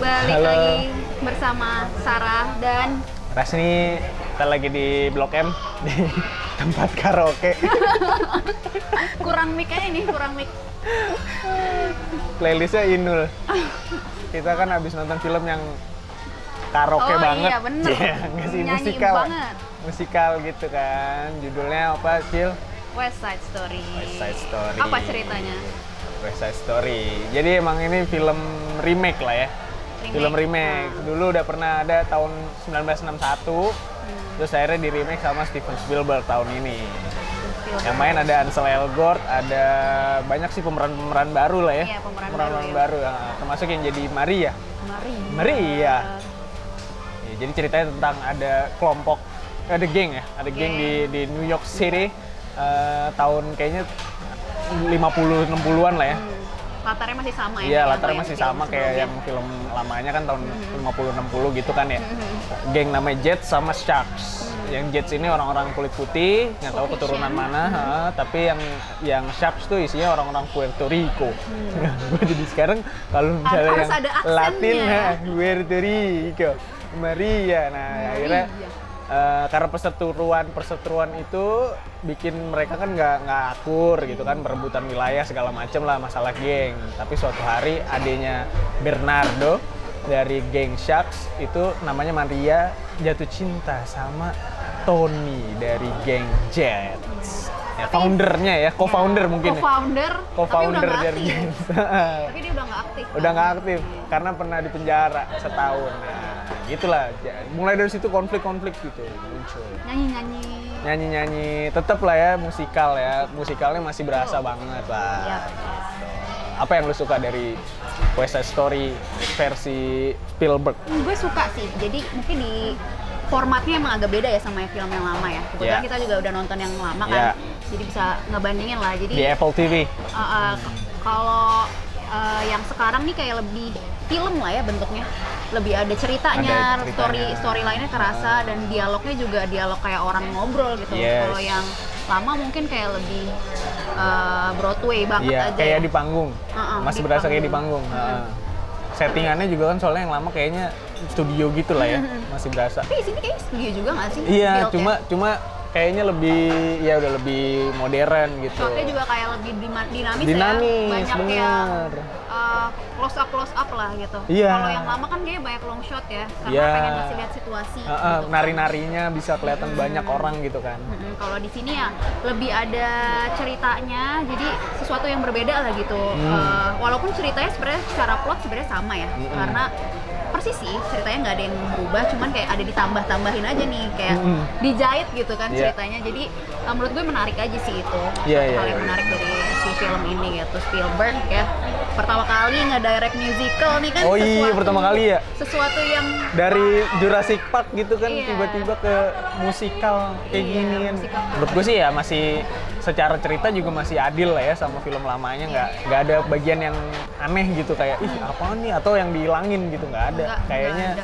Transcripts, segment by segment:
Balik Halo. lagi bersama Sarah dan Rasni. Kita lagi di Blok M di tempat karaoke. kurang mic aja nih, kurang mic. Playlistnya Inul. Kita kan habis nonton film yang karaoke Oh banget. iya bener, Iya, nggak sih, nyanyi musikal. banget. Musikal gitu kan. Judulnya apa, Cil? West Side Story. West Side Story. Apa ceritanya? West Side Story. Jadi emang ini film remake lah ya. Film remake. Dulu udah pernah ada tahun 1961. Terus akhirnya di remake sama Steven Spielberg tahun ini. Yang main ada Ansel Elgort, ada banyak sih pemeran-pemeran baru lah ya. Iya, pemeran baru. Ya. Termasuk yang jadi Maria. Maria. Ya, jadi ceritanya tentang ada kelompok, ada geng ya, ada geng di New York City tahun kayaknya 50-60-an lah ya. Latarnya masih sama ya? Iya, latarnya masih sama kayak yang film lamanya kan tahun 50-60 gitu kan ya. Geng namanya Jets sama Sharks. Yang Jets ini orang-orang kulit putih, nggak tahu keturunan mana, tapi yang Sharks tuh isinya orang-orang Puerto Rico. Gue jadi sekarang kalau misalnya harus yang ada aksennya Latin, ya. Puerto Rico, Maria. Nah, akhirnya karena perseteruan itu bikin mereka kan nggak akur gitu kan, berebutan wilayah segala macem lah, masalah geng. Tapi suatu hari adanya Bernardo dari geng Sharks itu namanya Maria jatuh cinta sama Tony dari geng Jets. Ya, foundernya ya, co-founder mungkin. Co-founder dari Jets. Tapi dia udah nggak aktif. Udah nggak aktif karena pernah di penjara setahun. Nah, gitulah. Mulai dari situ konflik-konflik gitu muncul. Nyanyi-nyanyi, tetep lah ya, musikal ya. Musikalnya masih berasa banget lah. Iya. Apa yang lu suka dari West Side Story versi Spielberg? Gue suka sih. Jadi mungkin di formatnya emang agak beda ya sama film yang lama ya. Kebetulan kita juga udah nonton yang lama kan. Jadi bisa ngebandingin lah. Jadi Di Apple TV. Kalau yang sekarang nih kayak lebih film lah ya bentuknya. Lebih ada ceritanya, story lainnya kerasa, dan dialognya juga dialog kayak orang ngobrol gitu. Kalau yang lama mungkin kayak lebih Broadway banget aja. Kayak ya. di panggung. Masih berasa kayak di panggung. Settingannya juga kan soalnya yang lama kayaknya studio gitu lah ya. Masih berasa. Tapi di sini kayaknya studio juga nggak sih? Iya, cuma kayaknya lebih, ya udah lebih modern gitu. Shotnya juga kayak lebih dinamis Dinamis, ya. Banyak yang close up lah gitu. Iya. Kalau yang lama kan kayaknya banyak long shot ya, karena pengen masih lihat situasi. Gitu. Nari-narinya bisa kelihatan banyak orang gitu kan. Kalau di sini ya lebih ada ceritanya, jadi sesuatu yang berbeda lah gitu. Walaupun ceritanya sebenarnya secara plot sebenarnya sama ya, karena persis sih ceritanya nggak ada yang berubah, cuman kayak ada ditambah-tambahin aja nih, kayak dijahit gitu kan ceritanya. Jadi menurut gue menarik aja sih itu. Hal yang menarik dari si film ini gitu. Spielberg ya pertama kali nge-direct musical nih kan. Oh iya, pertama kali ya. Sesuatu yang dari Jurassic Park gitu kan, tiba-tiba ke musikal kayak gini kan. Menurut gue sih ya masih secara cerita juga masih adil lah ya sama film lamanya. Nggak ada bagian yang aneh gitu kayak ih apaan nih, atau yang dihilangin gitu, nggak ada. Kayaknya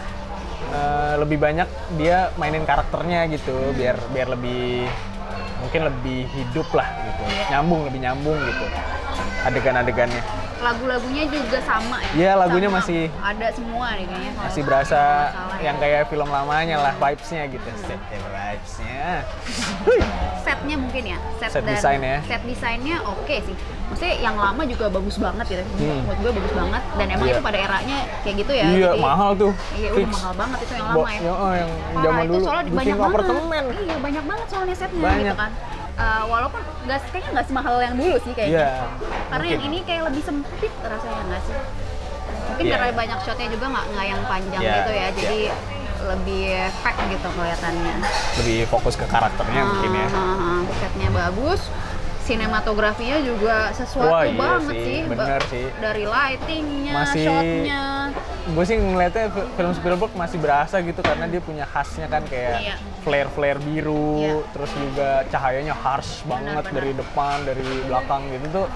lebih banyak dia mainin karakternya gitu, biar lebih, mungkin lebih hidup lah gitu, lebih nyambung gitu adegan-adegannya. Lagu-lagunya juga sama ya? Iya, lagunya masih ada semua nih kayaknya. Masih berasa yang kayak film lamanya lah, vibes-nya gitu. Vibes-nya. Setnya mungkin ya? Set desainnya. Set desainnya oke sih. Maksudnya yang lama juga bagus banget gitu. Menurut gue bagus banget. Dan emang itu pada eranya kayak gitu ya. Iya, jadi, mahal tuh. Iya, udah mahal banget itu yang lama ya. Yang zaman dulu. Soalnya banyak apartemen. banget. Iya, banyak banget soalnya setnya gitu kan. Walaupun kayaknya nggak semahal yang dulu sih kayaknya. Karena yang ini kayak lebih sempit rasanya, nggak sih? Mungkin karena banyak shotnya juga nggak yang panjang gitu ya, jadi lebih pack gitu kelihatannya. Lebih fokus ke karakternya mungkin ya. Setnya bagus, sinematografinya juga sesuatu banget sih. Bener sih. Dari lightingnya, masih, shotnya. Gue sih ngeliatnya film Spielberg masih berasa gitu karena dia punya khasnya kan, kayak flare biru, terus juga cahayanya harsh banget dari depan, dari belakang gitu tuh.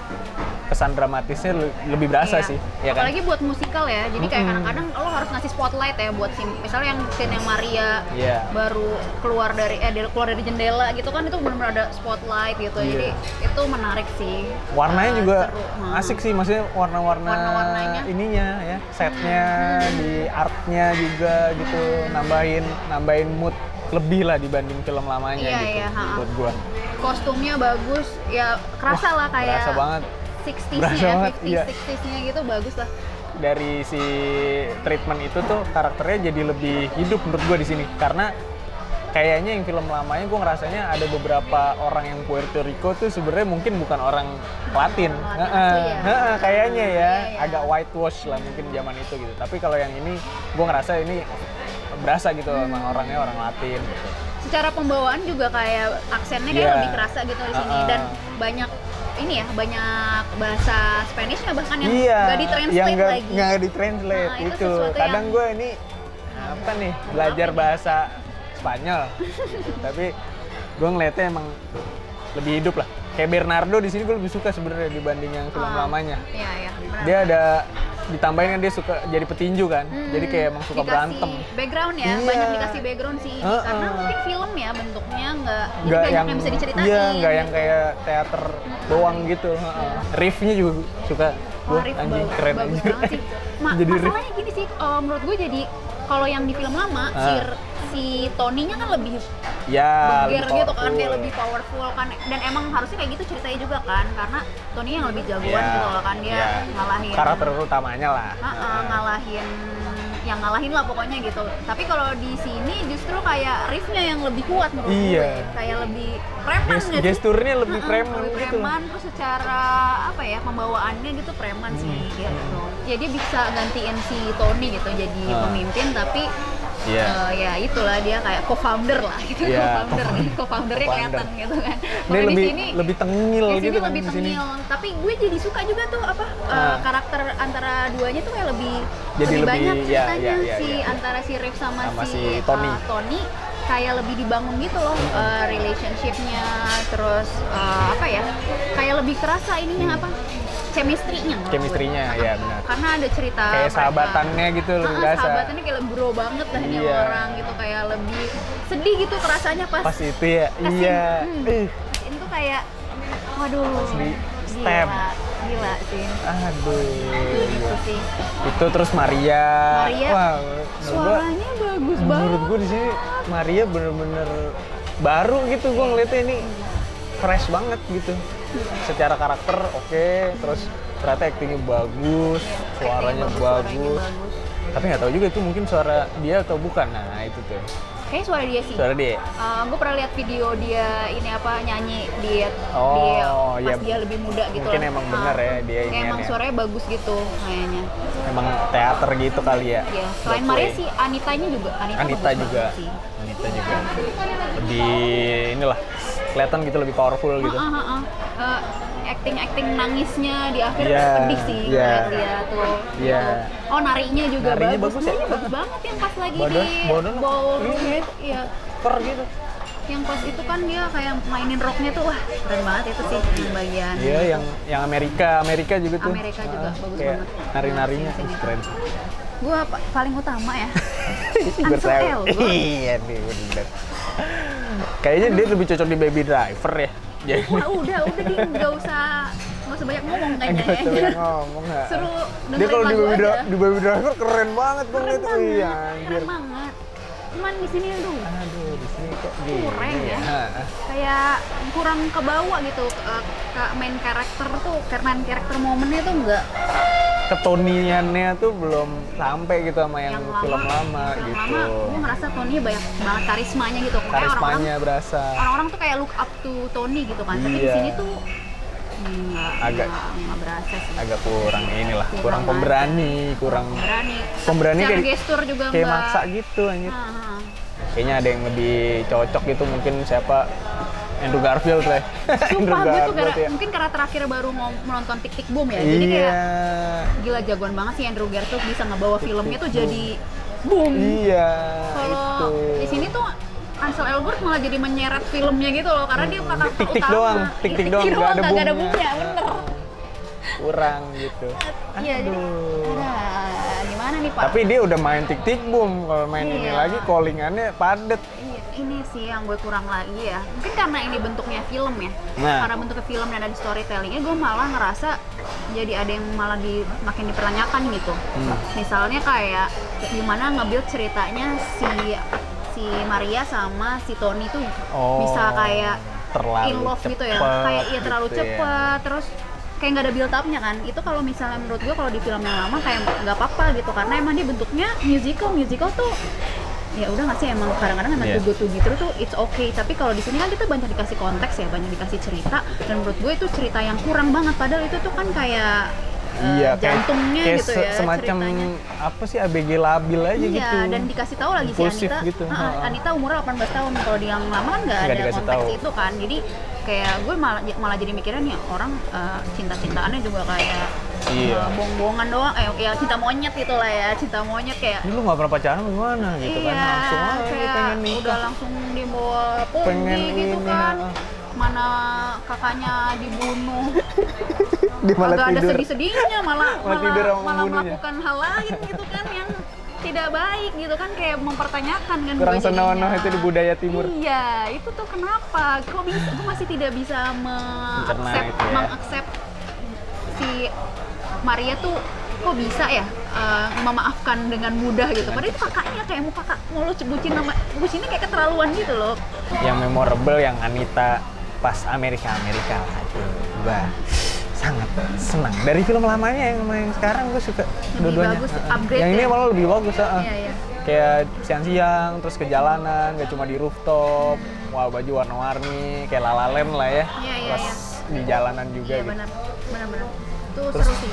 kesan dramatisnya lebih berasa sih, ya kan? Apalagi buat musikal ya, jadi kayak kadang-kadang lo harus ngasih spotlight ya buat misalnya yang scene yang Maria baru keluar dari jendela gitu kan, itu benar-benar ada spotlight gitu, jadi itu menarik sih. Warnanya juga asik sih, maksudnya warna-warnanya ininya ya, setnya di artnya juga gitu, nambahin mood lebih lah dibanding film lamanya gitu. Buat gua kostumnya bagus ya, kerasa lah kayak berasa banget 60s-nya, 50s-60s-nya gitu, bagus lah. Dari si treatment itu tuh karakternya jadi lebih hidup menurut gue di sini, karena kayaknya yang film lamanya gue ngerasanya ada beberapa orang yang Puerto Rico tuh sebenarnya mungkin bukan orang Latin, kayaknya ya, agak whitewash lah mungkin zaman itu gitu. Tapi kalau yang ini gue ngerasa ini berasa gitu, emang orangnya orang Latin gitu. Secara pembawaan juga kayak aksennya kayak lebih kerasa gitu di sini, dan banyak bahasa Spanish-nya bahkan yang nggak ditranslate lagi. Nggak ditranslate itu. Kadang gue ini apa nih belajar bahasa Spanyol, gitu. Tapi gue ngeliatnya emang lebih hidup lah. Kayak Bernardo di sini gue lebih suka sebenarnya dibanding yang film lamanya. Iya, dia ada ditambahin kan, dia suka jadi petinju kan, jadi kayak emang suka berantem. Background ya, banyak dikasih background sih, karena mungkin film ya bentuknya nggak yang bisa diceritain. Iya, nggak yang kayak teater doang gitu. Riffnya juga suka. Anjing keren bagus banget sih. Jadi masalahnya gini sih, menurut gue jadi kalau yang di film lama si Tony-nya kan lebih beger gitu kan, kayak lebih powerful kan, dan emang harusnya kayak gitu ceritanya juga kan, karena Tony yang lebih jagoan gitu loh kan, dia ngalahin karakter utamanya lah, ngalahin lah pokoknya gitu. Tapi kalau di sini justru kayak riffnya yang lebih kuat menurut gue, kayak lebih preman nggak sih? Gesturnya lebih preman gitu. Preman, terus secara apa ya, pembawaannya gitu preman sih gitu. Ya dia bisa gantiin si Tony gitu jadi pemimpin, tapi ya itulah dia kayak co-founder lah gitu, co-foundernya kelihatan gitu kan. Dia lebih tengil gitu kan lebih tengil. Tapi gue jadi suka juga tuh karakter antara duanya tuh kayak lebih banyak ceritanya antara si Riff sama si Tony kayak lebih dibangun gitu loh, relationship-nya, terus kayak lebih kerasa ininya chemistry-nya ya benar. Karena ada cerita kayak sahabatannya gitu lebih berasa. Sahabatannya kayak lebih bro banget lah nih orang gitu, kayak lebih sedih gitu kerasanya pas itu ya. Itu kayak waduh, gila sih. Gitu sih. Itu terus Maria. Wah, suaranya bagus banget. Menurut gue di sini Maria bener-bener baru gitu, gue ngeliatnya ini fresh banget gitu. Secara karakter terus ternyata aktingnya bagus, suaranya bagus. Tapi nggak tahu juga itu mungkin suara dia atau bukan. Nah itu tuh. Kayaknya suara dia sih. Suara dia. Gue pernah lihat video dia nyanyi pas dia lebih muda gitu. Mungkin emang bener ya dia ini. Emang suaranya bagus gitu kayaknya. Emang teater gitu kali ya. Iya. Selain Maria sih Anita juga. Anita juga. Lebih inilah kelihatan gitu, lebih powerful gitu. Acting nangisnya di akhir pedih sih ngeliat dia tuh. Oh narinya juga bagus ya? Bagus banget yang pas lagi di ballroom gitu. Yang pas itu kan dia kayak mainin rocknya tuh, wah keren banget itu sih yang bagian. Iya, yang Amerika juga tuh. Amerika juga bagus kayak banget. Nari-narinya keren. Gua paling utama ya. Ansel Elgort. Iya nih bener. Kayaknya dia lebih cocok di Baby Driver ya. Wah udah dia nggak usah banyak ngomong kayaknya. Nggak usah banyak ngomong ya. Suruh dia kalau dengerin di Baby Driver keren banget kok gitu. Iya, keren banget. Cuman di sini di sini kok kurang ya. Kayak kurang kebawa gitu, ke main karakter momennya tuh enggak. Ketoniannya tuh belum sampai gitu sama yang film lama gitu. Gue ngerasa Tony banyak banget karismanya gitu. Karismanya berasa. Orang-orang tuh kayak look up to Tony gitu kan. Tapi di sini tuh agak berasa sih. Agak kurang pemberani, pemberani kayak gestur juga kayak maksa gitu anjir. Kayaknya ada yang lebih cocok gitu, mungkin siapa, Andrew Garfield lah. Sumpah gue tuh mungkin karena terakhir baru menonton Tick Tick Boom ya. Jadi kayak gila jagoan banget sih Andrew Garfield, bisa ngebawa filmnya tuh jadi boom. Iya. Kalau di sini tuh Ansel Elgort malah jadi menyeret filmnya gitu loh, karena dia karakter Tik-tik doang, nggak ada boomnya, bener. kurang gitu. Iya, jadi gimana nih Pak? Tapi dia udah main Tik Tik Boom, kalau main ini lagi callingannya padet. Ini sih yang gue kurang lagi ya. Mungkin karena ini bentuknya film ya. Nah. Karena bentuknya film dan ada storytellingnya, gue malah ngerasa jadi ada yang malah makin dipertanyakan gitu. Misalnya kayak gimana nge-build ceritanya si Maria sama si Tony tuh bisa kayak terlalu in love gitu ya. Kayak terlalu gitu cepet, terus kayak nggak ada build up-nya kan. Itu kalau misalnya menurut gue kalau di film yang lama kayak nggak apa-apa gitu, karena emang dia bentuknya musical tuh ya udah nggak sih, emang kadang-kadang emang tugu-tugu gitu tuh it's okay. Tapi kalau di sini kan kita banyak dikasih konteks ya, banyak dikasih cerita, dan menurut gue itu cerita yang kurang banget, padahal itu tuh kan kayak jantungnya kayak gitu ya semacam ceritanya. Apa sih ABG labil aja gitu. Iya, dan dikasih tahu lagi si Anita gitu. Anita umurnya 18 tahun, kalau di yang lama kan nggak ada konteks itu kan. Jadi kayak gue malah jadi mikirnya nih orang cinta-cintaannya juga kayak bohong-bohongan doang, ya cinta monyet gitu lah ya, cinta monyet kayak lu nggak pernah pacaran gimana gitu kan, langsung kayak pengen nikah, udah langsung dibawa pergi gitu kan, mana kakaknya dibunuh agak ada sedih-sedihnya, malah melakukan hal lain gitu kan yang tidak baik gitu kan, kayak mempertanyakan kan kurang senonoh itu di budaya timur. Iya, itu tuh kenapa kok bisa, gue masih tidak bisa mengaccept si Maria tuh kok bisa ya memaafkan dengan mudah gitu. Padahal itu kakaknya, kayak mau lo bucinnya kayak keterlaluan gitu loh. Yang memorable yang Anita pas Amerika lah, gue sangat senang dari film lamanya. Yang sekarang gue suka dua-duanya. Yang ini malah lebih bagus. Iya. Kayak siang-siang terus ke jalanan, gak cuma di rooftop, baju warna-warni kayak La La Land lah ya. Pas di jalanan juga gitu. Benar. Itu seru sih.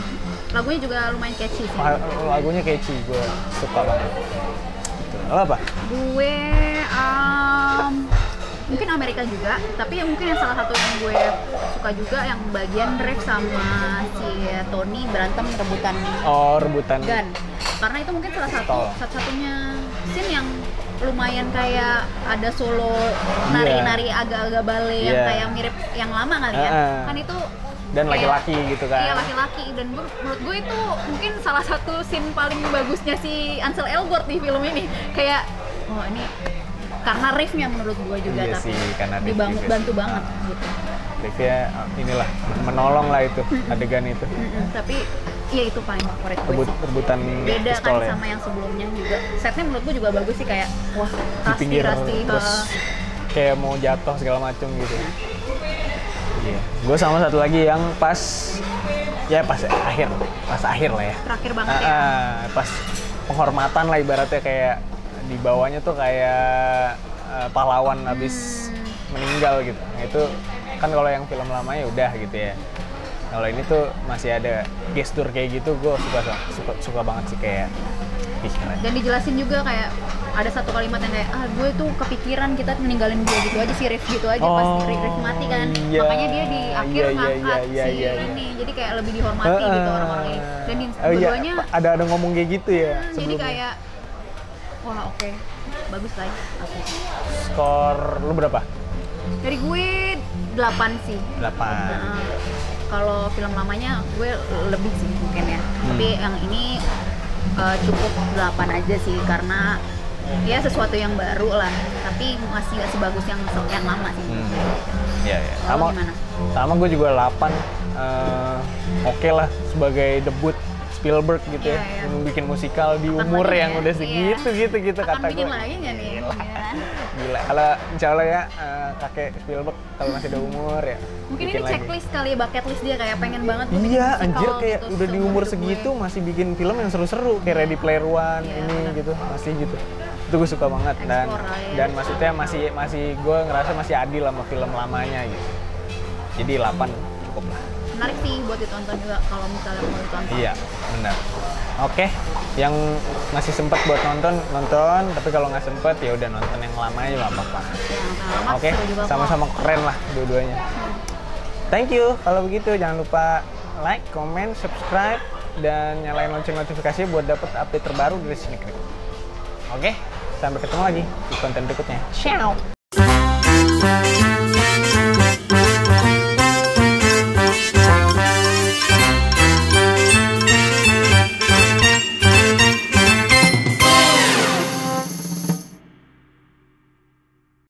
Lagunya juga lumayan catchy sih. Lagunya catchy, gue suka banget. Apa? Gue mungkin Amerika juga, tapi mungkin yang salah satu yang gue suka juga yang bagian Drake sama si Tony berantem rebutan gun. Karena itu mungkin salah satu-satunya scene yang lumayan kayak ada solo nari-nari agak-agak ballet yang kayak mirip yang lama kali ya. Kan itu dan laki-laki gitu kan. Iya, laki-laki, dan menurut gue itu mungkin salah satu scene paling bagusnya si Ansel Elgort di film ini. Kayak ini karena riffnya menurut gue juga, tapi dibantu banget gitu. Riffnya inilah menolong lah itu adegan itu. Tapi iya itu paling favorit gue sih. Rebutan beda pistol kan sama yang sebelumnya juga. Setnya menurut gue juga bagus sih, kayak wah rasti terus kayak mau jatuh segala macem gitu. Iya. Gue sama satu lagi yang pas akhir lah ya. Terakhir banget ya. Pas penghormatan lah ibaratnya, kayak di bawahnya tuh kayak pahlawan habis meninggal gitu. Nah, itu kan kalau yang film lamanya udah gitu ya. Kalau ini tuh masih ada gestur kayak gitu, gue suka banget sih, kayak dan dijelasin juga kayak ada satu kalimat yang kayak gue tuh kepikiran kita ninggalin dia gitu aja, si Riff gitu aja pas Riff mati kan. Makanya dia di akhir ngangkat ini, jadi kayak lebih dihormati gitu orang-orang ini. Dan keduanya ada ngomong kayak gitu ya. Jadi kayak wah oke. Bagus lah ya. Skor lu berapa? Dari gue 8 sih. 8. Kalau film lamanya gue lebih sih mungkin ya. Tapi yang ini cukup 8 aja sih, karena ya sesuatu yang baru lah. Tapi masih nggak sebagus yang lama sih. Iya. Sama gue juga 8. Oke lah sebagai debut Spielberg gitu ya, bikin musikal di umur yang udah segitu gitu kata gue. Akan bikin lagi nggak nih? Gila, kalau insya Allah ya kakek Spielberg kalau masih ada umur ya. Mungkin ini checklist kali, bucket list dia, kayak pengen banget. Iya, anjir kayak gitu, udah di umur segitu masih bikin film yang seru-seru kayak Ready Player One gitu, masih gitu. Itu gue suka banget, dan maksudnya masih gue ngerasa masih adil sama film lamanya gitu. Jadi 8 cukup lah. Menarik sih buat ditonton juga kalau misalnya mau ditonton. Iya, benar. Oke, yang masih sempat buat nonton, tapi kalau nggak sempet ya udah nonton yang lamanya nggak apa-apa. Oke, sama-sama keren lah dua-duanya. Thank you. Kalau begitu jangan lupa like, comment, subscribe, dan nyalain lonceng notifikasi buat dapet update terbaru dari Sneak Peek. Oke, sampai ketemu lagi di konten berikutnya. Ciao.